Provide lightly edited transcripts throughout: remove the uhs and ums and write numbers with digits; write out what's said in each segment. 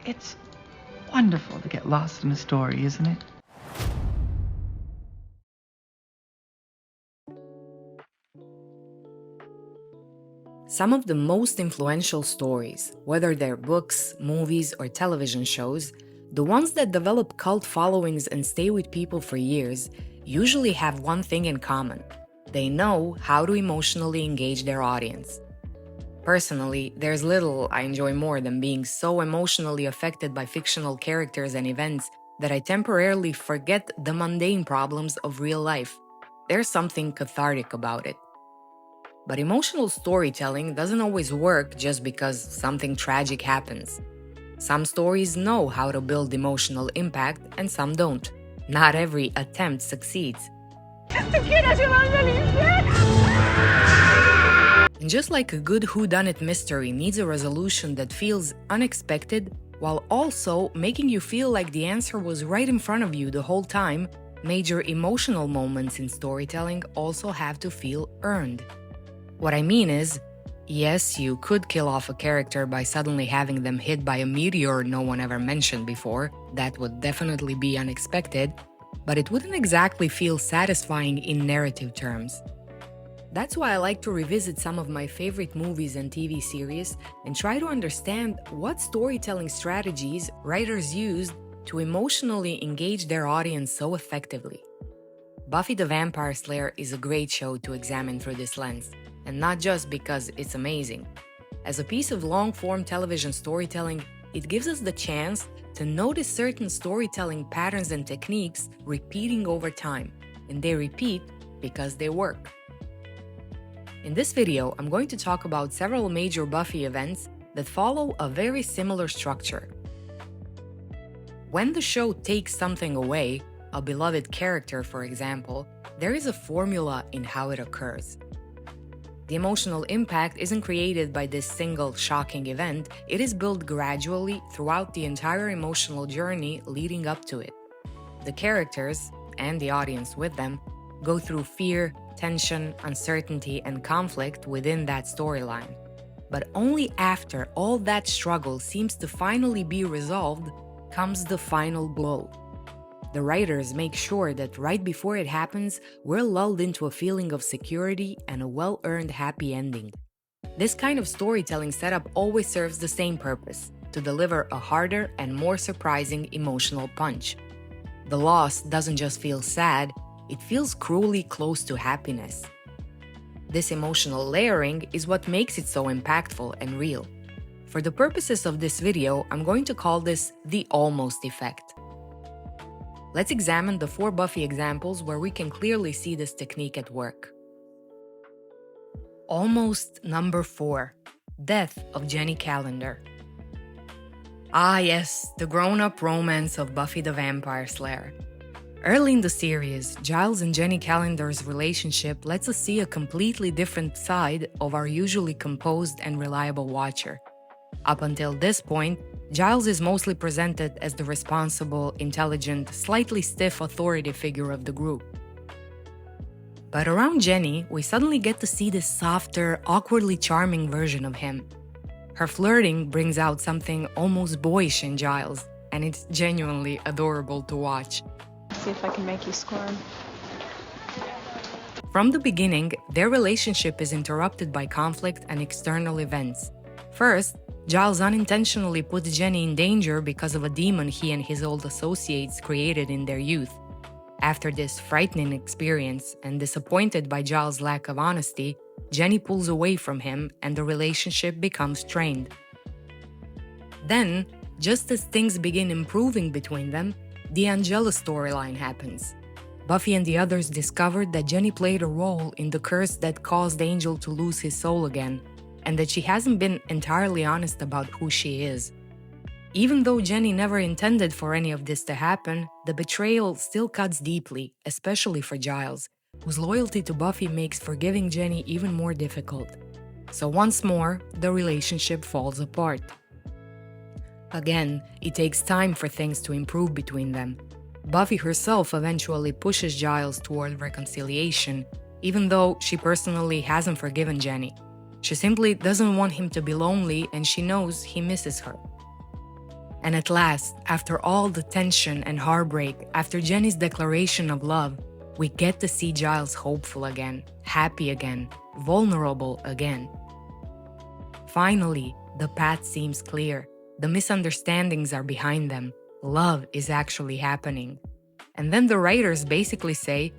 It's wonderful to get lost in a story, isn't it? Some of the most influential stories, whether they're books, movies, or television shows, the ones that develop cult followings and stay with people for years, usually have one thing in common. They know how to emotionally engage their audience. Personally, there's little I enjoy more than being so emotionally affected by fictional characters and events that I temporarily forget the mundane problems of real life. There's something cathartic about it. But emotional storytelling doesn't always work just because something tragic happens. Some stories know how to build emotional impact and some don't. Not every attempt succeeds. And just like a good whodunit mystery needs a resolution that feels unexpected, while also making you feel like the answer was right in front of you the whole time, major emotional moments in storytelling also have to feel earned. What I mean is, yes, you could kill off a character by suddenly having them hit by a meteor no one ever mentioned before. That would definitely be unexpected, but it wouldn't exactly feel satisfying in narrative terms. That's why I like to revisit some of my favorite movies and TV series and try to understand what storytelling strategies writers used to emotionally engage their audience so effectively. Buffy the Vampire Slayer is a great show to examine through this lens, and not just because it's amazing. As a piece of long-form television storytelling, it gives us the chance to notice certain storytelling patterns and techniques repeating over time, and they repeat because they work. In this video, I'm going to talk about several major Buffy events that follow a very similar structure. When the show takes something away, a beloved character for example, there is a formula in how it occurs. The emotional impact isn't created by this single shocking event, it is built gradually throughout the entire emotional journey leading up to it. The characters, and the audience with them, go through fear, tension, uncertainty, and conflict within that storyline. But only after all that struggle seems to finally be resolved comes the final blow. The writers make sure that right before it happens, we're lulled into a feeling of security and a well-earned happy ending. This kind of storytelling setup always serves the same purpose: to deliver a harder and more surprising emotional punch. The loss doesn't just feel sad, it feels cruelly close to happiness. This emotional layering is what makes it so impactful and real. For the purposes of this video, I'm going to call this the almost effect. Let's examine the 4 Buffy examples where we can clearly see this technique at work. Almost number 4. Death of Jenny Calendar. Ah yes, the grown-up romance of Buffy the Vampire Slayer. Early in the series, Giles and Jenny Calendar's relationship lets us see a completely different side of our usually composed and reliable watcher. Up until this point, Giles is mostly presented as the responsible, intelligent, slightly stiff authority figure of the group. But around Jenny, we suddenly get to see this softer, awkwardly charming version of him. Her flirting brings out something almost boyish in Giles, and it's genuinely adorable to watch. See if I can make you squirm. From the beginning, their relationship is interrupted by conflict and external events. First, Giles unintentionally puts Jenny in danger because of a demon he and his old associates created in their youth. After this frightening experience, and disappointed by Giles' lack of honesty, Jenny pulls away from him and the relationship becomes strained. Then, just as things begin improving between them, the Angela storyline happens. Buffy and the others discovered that Jenny played a role in the curse that caused Angel to lose his soul again, and that she hasn't been entirely honest about who she is. Even though Jenny never intended for any of this to happen, the betrayal still cuts deeply, especially for Giles, whose loyalty to Buffy makes forgiving Jenny even more difficult. So once more, the relationship falls apart. Again, it takes time for things to improve between them. Buffy herself eventually pushes Giles toward reconciliation, even though she personally hasn't forgiven Jenny. She simply doesn't want him to be lonely and she knows he misses her. And at last, after all the tension and heartbreak, after Jenny's declaration of love, we get to see Giles hopeful again, happy again, vulnerable again. Finally, the path seems clear. The misunderstandings are behind them. Love is actually happening. And then the writers basically say,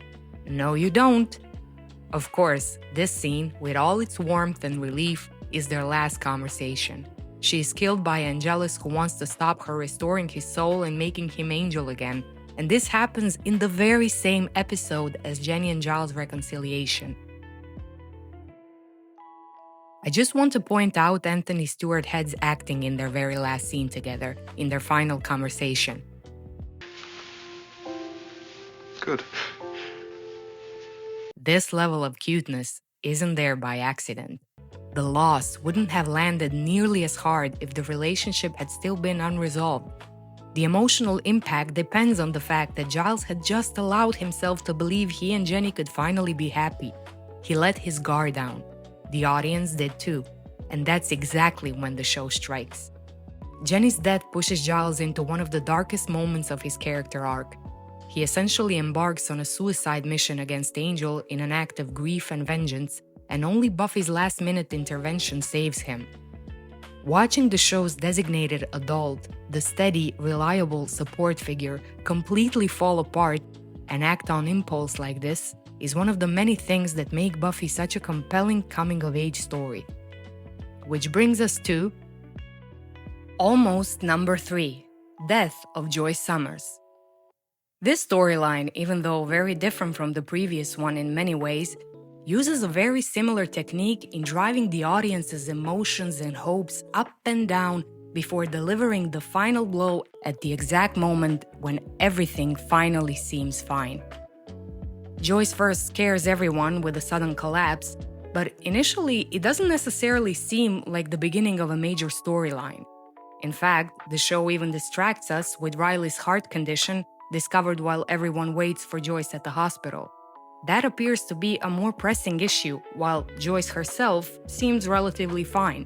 "No, you don't." Of course, this scene, with all its warmth and relief, is their last conversation. She is killed by Angelus, who wants to stop her restoring his soul and making him angel again. And this happens in the very same episode as Jenny and Giles' reconciliation. I just want to point out Anthony Stewart Head's acting in their very last scene together, in their final conversation. Good. This level of cuteness isn't there by accident. The loss wouldn't have landed nearly as hard if the relationship had still been unresolved. The emotional impact depends on the fact that Giles had just allowed himself to believe he and Jenny could finally be happy. He let his guard down. The audience did too. And that's exactly when the show strikes. Jenny's death pushes Giles into one of the darkest moments of his character arc. He essentially embarks on a suicide mission against Angel in an act of grief and vengeance, and only Buffy's last-minute intervention saves him. Watching the show's designated adult, the steady, reliable support figure, completely fall apart and act on impulse like this is one of the many things that make Buffy such a compelling coming-of-age story. Which brings us to almost number 3, Death of Joyce Summers. This storyline, even though very different from the previous one in many ways, uses a very similar technique in driving the audience's emotions and hopes up and down before delivering the final blow at the exact moment when everything finally seems fine. Joyce first scares everyone with a sudden collapse, but initially it doesn't necessarily seem like the beginning of a major storyline. In fact, the show even distracts us with Riley's heart condition discovered while everyone waits for Joyce at the hospital. That appears to be a more pressing issue, while Joyce herself seems relatively fine.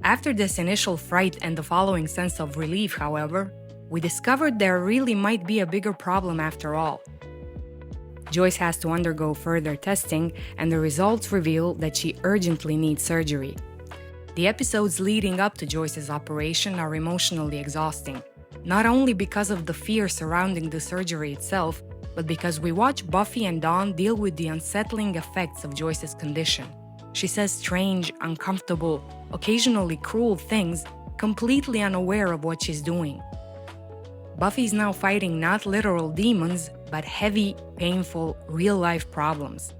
After this initial fright and the following sense of relief, however, we discovered there really might be a bigger problem after all. Joyce has to undergo further testing, and the results reveal that she urgently needs surgery. The episodes leading up to Joyce's operation are emotionally exhausting, not only because of the fear surrounding the surgery itself, but because we watch Buffy and Dawn deal with the unsettling effects of Joyce's condition. She says strange, uncomfortable, occasionally cruel things, completely unaware of what she's doing. Buffy's now fighting not literal demons, but heavy, painful, real-life problems.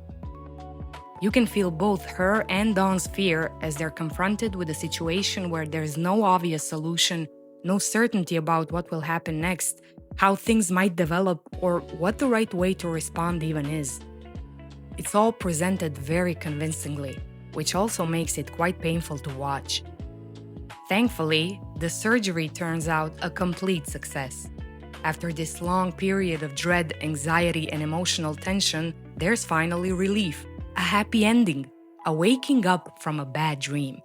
You can feel both her and Dawn's fear as they're confronted with a situation where there's no obvious solution, no certainty about what will happen next, how things might develop, or what the right way to respond even is. It's all presented very convincingly, which also makes it quite painful to watch. Thankfully, the surgery turns out a complete success. After this long period of dread, anxiety, and emotional tension, there's finally relief, a happy ending, a waking up from a bad dream.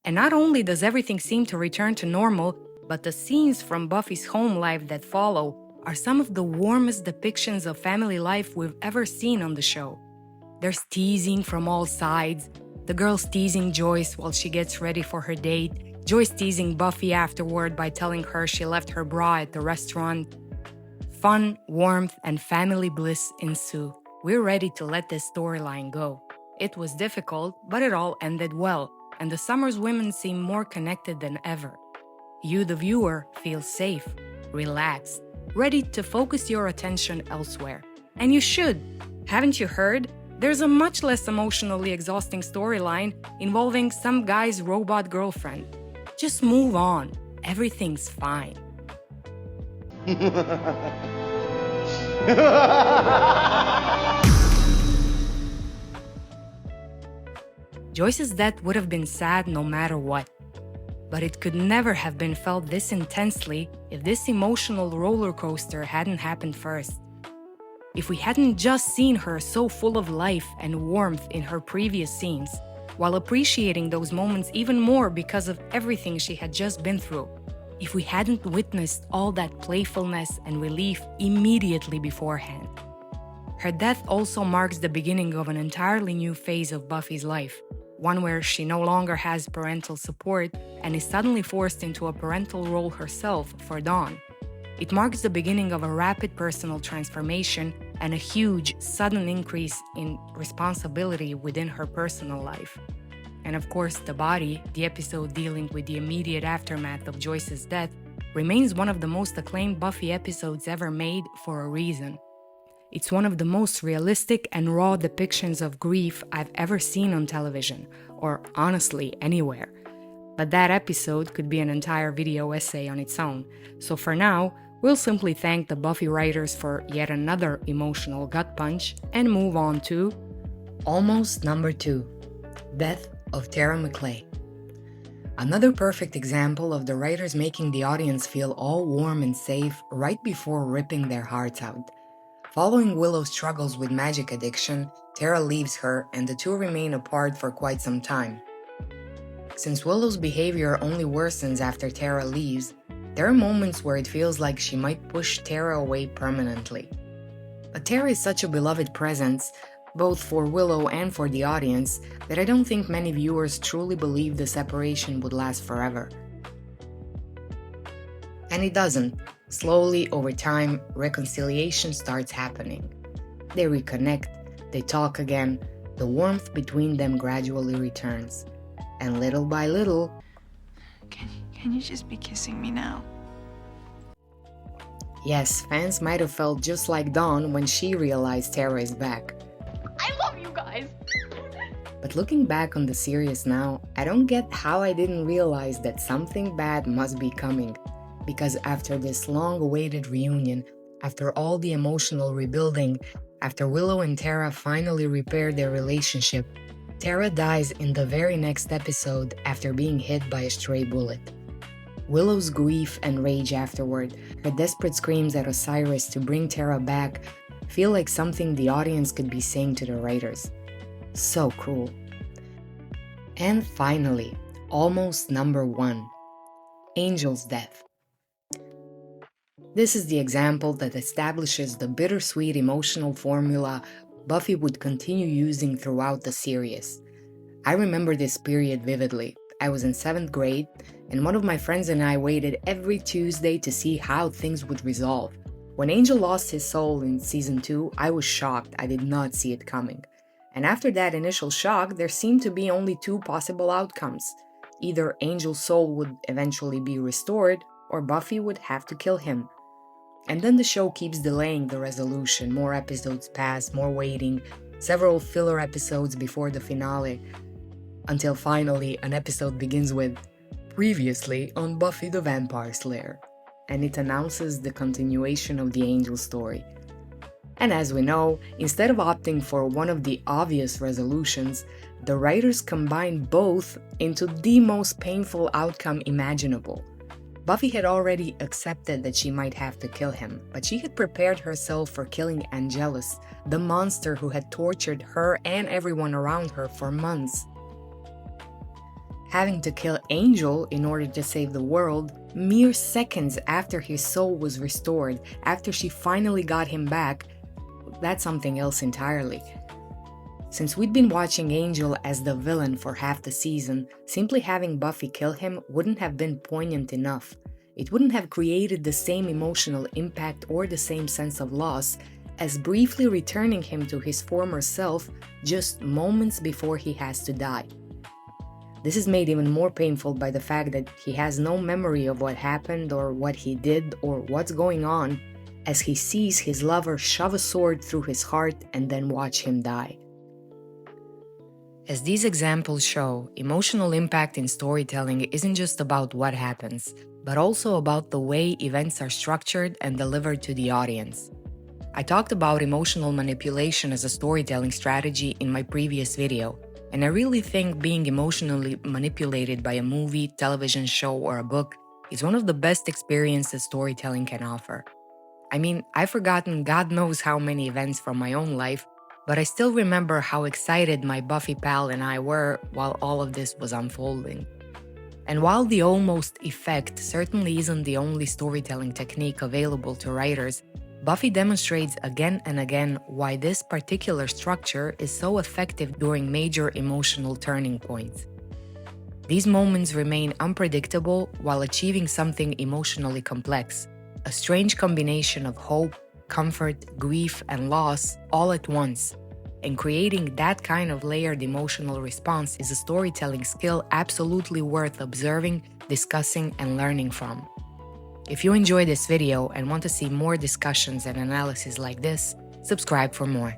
And not only does everything seem to return to normal, but the scenes from Buffy's home life that follow are some of the warmest depictions of family life we've ever seen on the show. There's teasing from all sides, the girls teasing Joyce while she gets ready for her date, Joyce teasing Buffy afterward by telling her she left her bra at the restaurant. Fun, warmth, and family bliss ensue. We're ready to let this storyline go. It was difficult, but it all ended well, and the Summers women seem more connected than ever. You, the viewer, feel safe, relaxed, ready to focus your attention elsewhere. And you should. Haven't you heard? There's a much less emotionally exhausting storyline involving some guy's robot girlfriend. Just move on. Everything's fine. Joyce's death would have been sad no matter what. But it could never have been felt this intensely if this emotional roller coaster hadn't happened first. If we hadn't just seen her so full of life and warmth in her previous scenes, while appreciating those moments even more because of everything she had just been through. If we hadn't witnessed all that playfulness and relief immediately beforehand. Her death also marks the beginning of an entirely new phase of Buffy's life, one where she no longer has parental support and is suddenly forced into a parental role herself for Dawn. It marks the beginning of a rapid personal transformation and a huge, sudden increase in responsibility within her personal life. And of course, The Body, the episode dealing with the immediate aftermath of Joyce's death, remains one of the most acclaimed Buffy episodes ever made for a reason. It's one of the most realistic and raw depictions of grief I've ever seen on television, or honestly, anywhere. But that episode could be an entire video essay on its own, so for now, we'll simply thank the Buffy writers for yet another emotional gut punch and move on to Almost Number 2, Death of Tara McClay. Another perfect example of the writers making the audience feel all warm and safe right before ripping their hearts out. Following Willow's struggles with magic addiction, Tara leaves her and the two remain apart for quite some time. Since Willow's behavior only worsens after Tara leaves, there are moments where it feels like she might push Tara away permanently. But Tara is such a beloved presence, both for Willow and for the audience, that I don't think many viewers truly believe the separation would last forever. And it doesn't. Slowly, over time, reconciliation starts happening. They reconnect, they talk again, the warmth between them gradually returns. And little by little... Can you just be kissing me now? Yes, fans might have felt just like Dawn when she realized Tara is back. I love you guys! But looking back on the series now, I don't get how I didn't realize that something bad must be coming. Because after this long-awaited reunion, after all the emotional rebuilding, after Willow and Tara finally repair their relationship, Tara dies in the very next episode after being hit by a stray bullet. Willow's grief and rage afterward, her desperate screams at Osiris to bring Tara back, feel like something the audience could be saying to the writers. So cruel. And finally, almost number 1, Angel's death. This is the example that establishes the bittersweet emotional formula Buffy would continue using throughout the series. I remember this period vividly. I was in 7th grade, and one of my friends and I waited every Tuesday to see how things would resolve. When Angel lost his soul in Season 2, I was shocked. I did not see it coming. And after that initial shock, there seemed to be only 2 possible outcomes. Either Angel's soul would eventually be restored, or Buffy would have to kill him. And then the show keeps delaying the resolution. More episodes pass, more waiting, several filler episodes before the finale, until finally an episode begins with "Previously on Buffy the Vampire Slayer," and it announces the continuation of the Angel story. And as we know, instead of opting for one of the obvious resolutions, the writers combine both into the most painful outcome imaginable. Buffy had already accepted that she might have to kill him, but she had prepared herself for killing Angelus, the monster who had tortured her and everyone around her for months. Having to kill Angel in order to save the world, mere seconds after his soul was restored, after she finally got him back, that's something else entirely. Since we'd been watching Angel as the villain for half the season, simply having Buffy kill him wouldn't have been poignant enough. It wouldn't have created the same emotional impact or the same sense of loss as briefly returning him to his former self just moments before he has to die. This is made even more painful by the fact that he has no memory of what happened or what he did or what's going on as he sees his lover shove a sword through his heart and then watch him die. As these examples show, emotional impact in storytelling isn't just about what happens, but also about the way events are structured and delivered to the audience. I talked about emotional manipulation as a storytelling strategy in my previous video, and I really think being emotionally manipulated by a movie, television show, or a book is one of the best experiences storytelling can offer. I mean, I've forgotten God knows how many events from my own life, but I still remember how excited my Buffy pal and I were while all of this was unfolding. And while the almost effect certainly isn't the only storytelling technique available to writers, Buffy demonstrates again and again why this particular structure is so effective during major emotional turning points. These moments remain unpredictable while achieving something emotionally complex, a strange combination of hope, comfort, grief, and loss all at once. And creating that kind of layered emotional response is a storytelling skill absolutely worth observing, discussing, and learning from. If you enjoyed this video and want to see more discussions and analysis like this, subscribe for more.